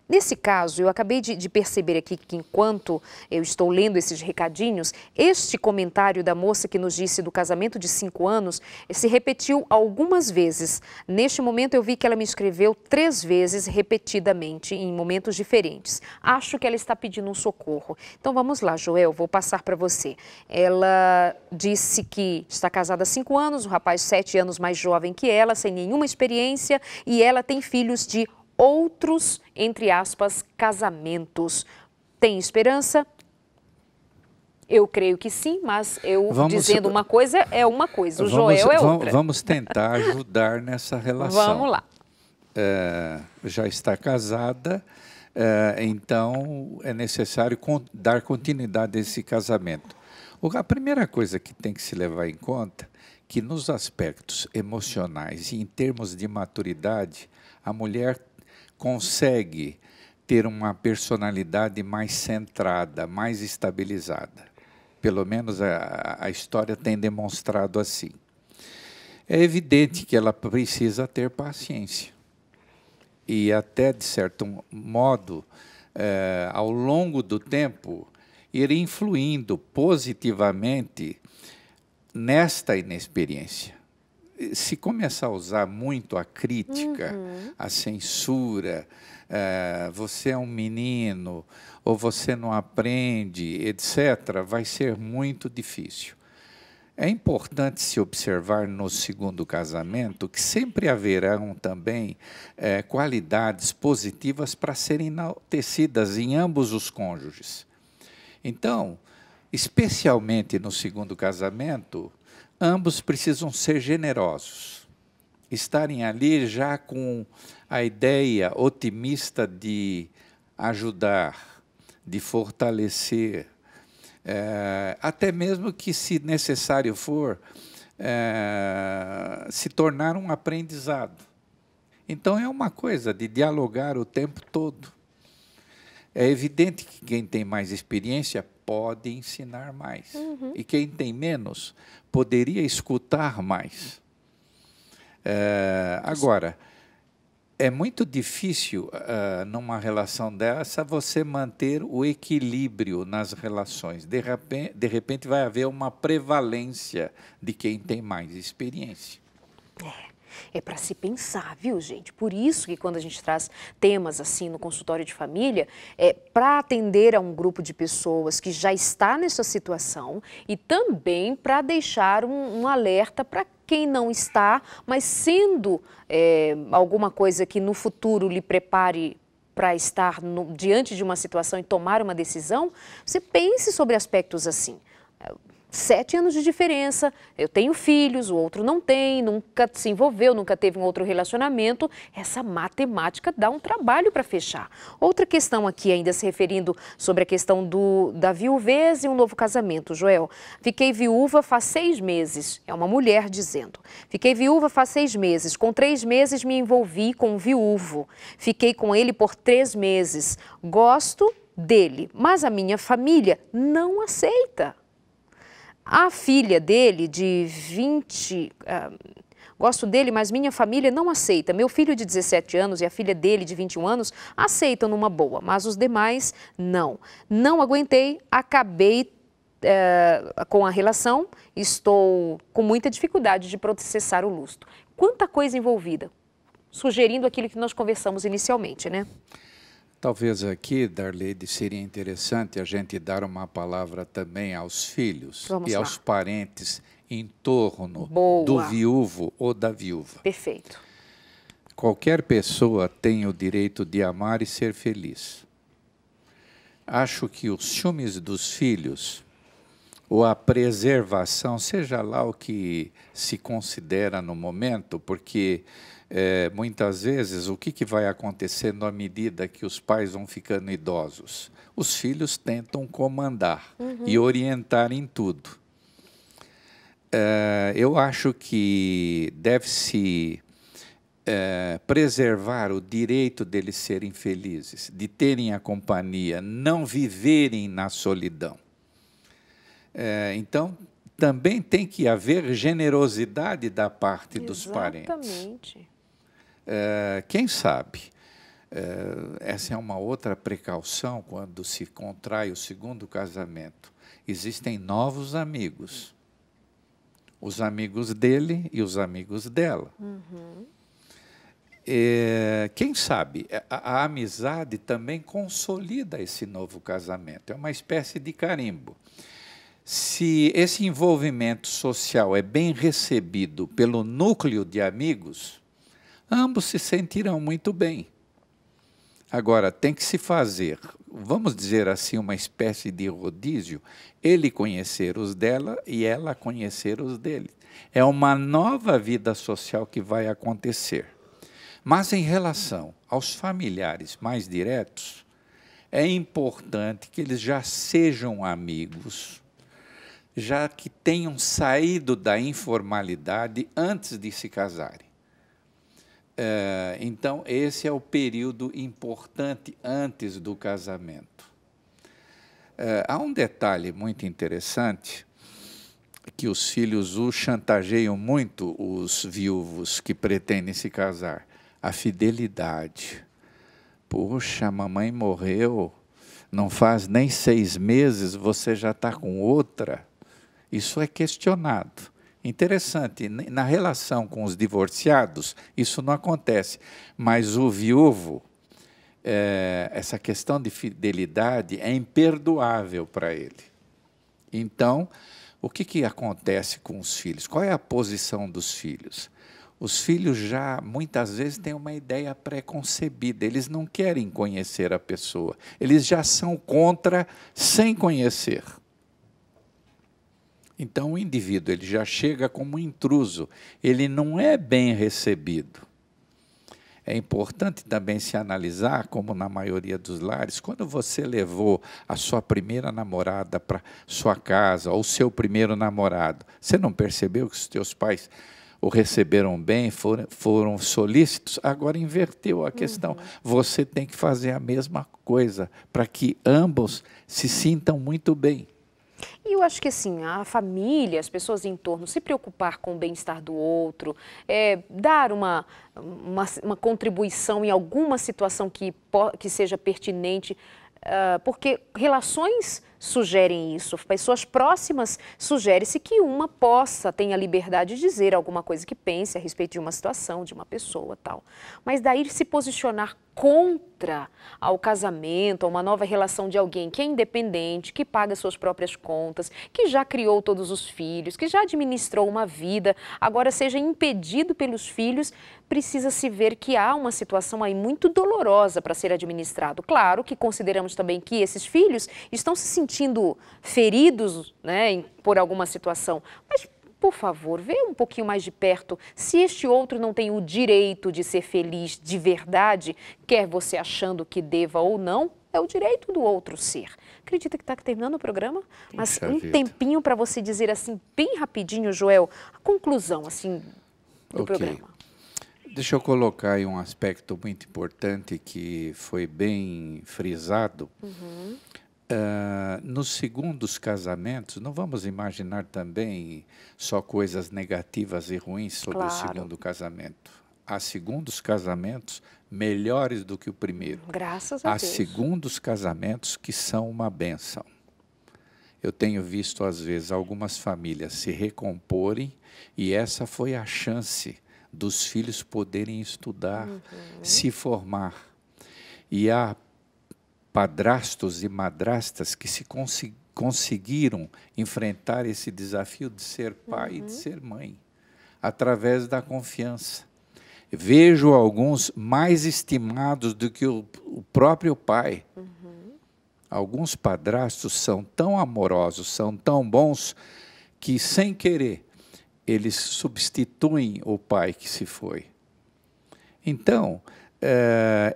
Nesse caso, eu acabei de perceber aqui que enquanto eu estou lendo esses recadinhos, este comentário da moça que nos disse do casamento de 5 anos se repetiu algumas vezes. Neste momento eu vi que ela me escreveu 3 vezes repetidamente em momentos diferentes. Acho que ela está pedindo um socorro. Então vamos lá, Joel, vou passar para você. Ela disse que está casada há 5 anos, o rapaz 7 anos mais jovem que ela, sem nenhuma experiência, e ela tem filhos de outros, entre aspas, casamentos. Tem esperança? Eu creio que sim, mas dizendo uma coisa é uma coisa, o Joel é outra. Vamos tentar ajudar nessa relação. Vamos lá. Já está casada, então é necessário dar continuidade a esse casamento. A primeira coisa que tem que se levar em conta é que nos aspectos emocionais e em termos de maturidade, a mulher consegue ter uma personalidade mais centrada, mais estabilizada. Pelo menos a história tem demonstrado assim. É evidente que ela precisa ter paciência. E até, de certo modo, ao longo do tempo, ir influindo positivamente nesta inexperiência. Se começar a usar muito a crítica, a censura, você é um menino, ou você não aprende, etc., vai ser muito difícil. É importante se observar no segundo casamento que sempre haverão também qualidades positivas para serem enaltecidas em ambos os cônjuges. Então, especialmente no segundo casamento, ambos precisam ser generosos, estarem ali já com a ideia otimista de ajudar, de fortalecer, até mesmo que, se necessário for, se tornar um aprendizado. Então, é uma coisa de dialogar o tempo todo. É evidente que quem tem mais experiência pode ensinar mais. E quem tem menos poderia escutar mais. Agora, é muito difícil, numa relação dessa, você manter o equilíbrio nas relações. De repente vai haver uma prevalência de quem tem mais experiência. É para se pensar, viu, gente? Por isso que quando a gente traz temas assim no consultório de família, é para atender a um grupo de pessoas que já está nessa situação e também para deixar um alerta para quem não está, mas sendo alguma coisa que no futuro lhe prepare para estar diante de uma situação e tomar uma decisão, você pense sobre aspectos assim. 7 anos de diferença, eu tenho filhos, o outro não tem, nunca se envolveu, nunca teve um outro relacionamento. Essa matemática dá um trabalho para fechar. Outra questão aqui, ainda se referindo sobre a questão da viuvez e um novo casamento. Joel, fiquei viúva faz 6 meses, é uma mulher dizendo. Fiquei viúva faz 6 meses, com 3 meses me envolvi com um viúvo. Fiquei com ele por 3 meses. Gosto dele, mas a minha família não aceita. A filha dele, de 20... gosto dele, mas minha família não aceita. Meu filho de 17 anos e a filha dele, de 21 anos, aceitam numa boa, mas os demais não. Não aguentei, acabei com a relação, estou com muita dificuldade de processar o luto. Quanta coisa envolvida, sugerindo aquilo que nós conversamos inicialmente, né? Talvez aqui, Darleide, seria interessante a gente dar uma palavra também aos filhos e aos parentes em torno do viúvo ou da viúva. Perfeito. Qualquer pessoa tem o direito de amar e ser feliz. Acho que os ciúmes dos filhos ou a preservação, seja lá o que se considera no momento, porque muitas vezes o que vai acontecendo à medida que os pais vão ficando idosos? Os filhos tentam comandar e orientar em tudo. Eu acho que deve-se preservar o direito deles serem felizes, de terem a companhia, não viverem na solidão. Então, também tem que haver generosidade da parte dos parentes. Exatamente. Quem sabe, essa é uma outra precaução quando se contrai o segundo casamento. Existem novos amigos. Os amigos dele e os amigos dela. Quem sabe, a amizade também consolida esse novo casamento. É uma espécie de carimbo. Se esse envolvimento social é bem recebido pelo núcleo de amigos, ambos se sentirão muito bem. Agora, tem que se fazer vamos dizer assim, uma espécie de rodízio, ele conhecer os dela e ela conhecer os dele. É uma nova vida social que vai acontecer. Mas em relação aos familiares mais diretos, é importante que eles já sejam amigos, já que tenham saído da informalidade antes de se casarem. Então, esse é o período importante antes do casamento. Há um detalhe muito interessante, que os filhos chantageiam muito os viúvos que pretendem se casar, a fidelidade. Poxa, a mamãe morreu, não faz nem 6 meses, você já está com outra. Isso é questionado. Interessante, na relação com os divorciados, isso não acontece, mas o viúvo, essa questão de fidelidade é imperdoável para ele. Então, o que acontece com os filhos? Qual é a posição dos filhos? Os filhos já, muitas vezes, têm uma ideia pré-concebida, eles não querem conhecer a pessoa, eles já são contra sem conhecer. Então, o indivíduo ele já chega como intruso, ele não é bem recebido. É importante também se analisar, como na maioria dos lares, quando você levou a sua primeira namorada para sua casa, ou o seu primeiro namorado, você não percebeu que os teus pais o receberam bem, foram solícitos? Agora inverteu a questão. Você tem que fazer a mesma coisa, para que ambos se sintam muito bem. E eu acho que assim, a família, as pessoas em torno, se preocupar com o bem-estar do outro, dar uma contribuição em alguma situação que seja pertinente, porque relações sugerem isso, pessoas próximas sugere-se que uma tenha liberdade de dizer alguma coisa que pense a respeito de uma situação, de uma pessoa tal. Mas daí se posicionar contra ao casamento, a uma nova relação de alguém que é independente, que paga suas próprias contas, que já criou todos os filhos, que já administrou uma vida, agora seja impedido pelos filhos, precisa se ver que há uma situação aí muito dolorosa para ser administrado. Claro que consideramos também que esses filhos estão se sentindo feridos, né, por alguma situação, mas por favor, vê um pouquinho mais de perto se este outro não tem o direito de ser feliz de verdade, quer você achando que deva ou não, é o direito do outro ser. Acredita que está terminando o programa? Mas um tempinho para você dizer assim, bem rapidinho, Joel, a conclusão assim do programa. Deixa eu colocar aí um aspecto muito importante que foi bem frisado. Nos segundos casamentos, não vamos imaginar também só coisas negativas e ruins sobre o segundo casamento. Há segundos casamentos melhores do que o primeiro. Graças a Deus. Há segundos casamentos que são uma bênção. Eu tenho visto, às vezes, algumas famílias se recomporem e essa foi a chance dos filhos poderem estudar, se formar. E há padrastos e madrastas que se conseguiram enfrentar esse desafio de ser pai e de ser mãe, através da confiança. Vejo alguns mais estimados do que o próprio pai. Alguns padrastos são tão amorosos, são tão bons, que sem querer, eles substituem o pai que se foi. Então,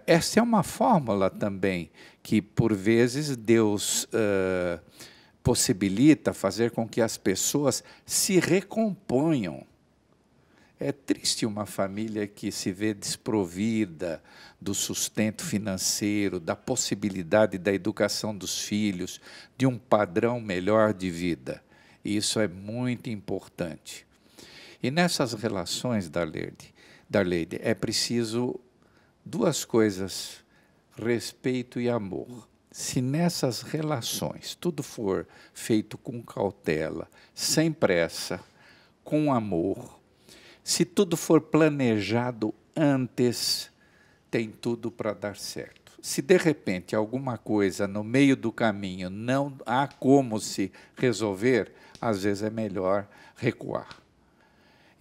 essa é uma fórmula também que, por vezes, Deus possibilita fazer com que as pessoas se recomponham. É triste uma família que se vê desprovida do sustento financeiro, da possibilidade da educação dos filhos, de um padrão melhor de vida. Isso é muito importante. E nessas relações, Darleide, é preciso 2 coisas, respeito e amor. Se nessas relações tudo for feito com cautela, sem pressa, com amor, se tudo for planejado antes, tem tudo para dar certo. Se de repente alguma coisa no meio do caminho não há como se resolver, às vezes é melhor recuar.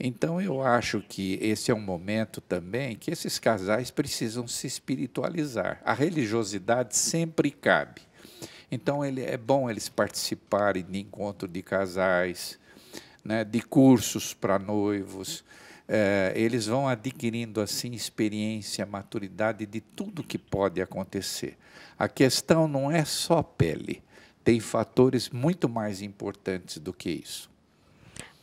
Então, eu acho que esse é um momento também que esses casais precisam se espiritualizar. A religiosidade sempre cabe. Então, é bom eles participarem de encontro de casais, né, de cursos para noivos. Eles vão adquirindo, assim, experiência, maturidade de tudo que pode acontecer. A questão não é só pele, tem fatores muito mais importantes do que isso.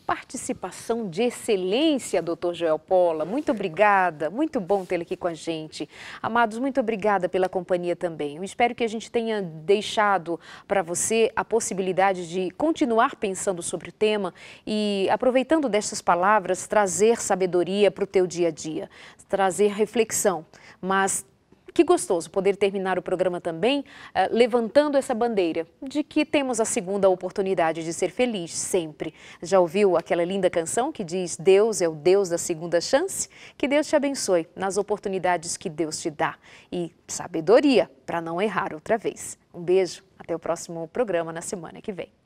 Participação de excelência, Dr. Joel Pola. Muito obrigada, muito bom tê-lo aqui com a gente. Amados, muito obrigada pela companhia também. Eu espero que a gente tenha deixado para você a possibilidade de continuar pensando sobre o tema e, aproveitando dessas palavras, trazer sabedoria para o teu dia a dia, trazer reflexão, mas que gostoso poder terminar o programa também levantando essa bandeira de que temos a segunda oportunidade de ser feliz sempre. Já ouviu aquela linda canção que diz Deus é o Deus da segunda chance? Que Deus te abençoe nas oportunidades que Deus te dá e sabedoria para não errar outra vez. Um beijo, até o próximo programa na semana que vem.